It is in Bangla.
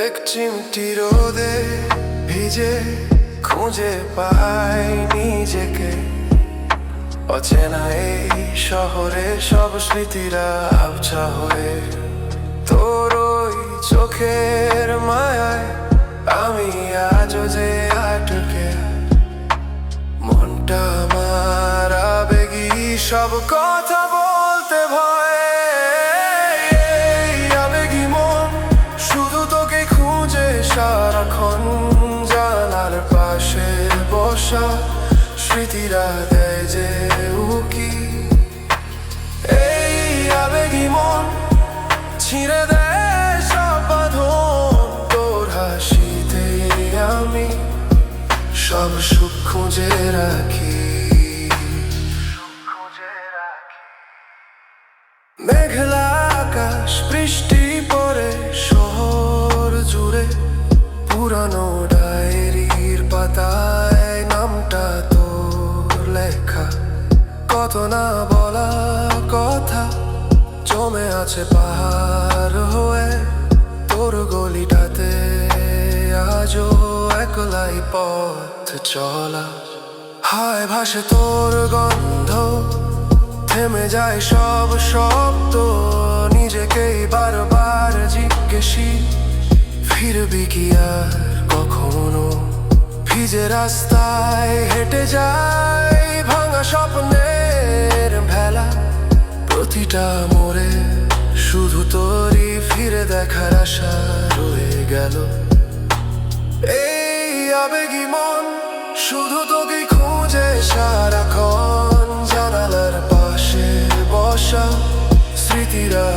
এক চিমটি রোদে ভিজে খুঁজে পাই নিজেকে। অচেনা এই শহরে সব স্মৃতিরা আবছা হয়ে, তোর ওই চোখের মায়ায় আমি আজও যে আটকে। মনটা আমার আবেগী, সব কথা বলতে ভয়। এই আবেগী মন শুধু তোকে খুঁজে সারাক্ষণ। জানালার পাশে বসা স্মৃতিরা দেয় যে উকি। এই আবেগী মন ছিঁড়ে দেয় সব বাঁধন। তোর হাসিতে আমি সব সুখ খুঁজে রাখি। মেঘলা আকাশ, বৃষ্টি পড়ে শহর জুড়ে। পুরানো ডায়েরির পাতায় নামটা তোর লেখা। কত না বলা কথা জমে আছে পাহাড় হয়ে। তোর গলিটাতে আজও একলাই পথ চলা। হায় ভাসে তোর গন্ধ, থেমে যায় সব শব্দ। নিজেকেই বারবার জিজ্ঞেসি, ফিরবি কি আর কখনো? ভিজে রাস্তায় হেঁটে যাই, ভাঙা স্বপ্নের ভেলা। প্রতিটা মোড়ে শুধু তোরই ফিরে দেখার আশা রয়ে গেল। এই আবেগী মন শুধু তোকে খুঁজে সারাক্ষণ। জানালার পাশে বসা স্মৃতিরা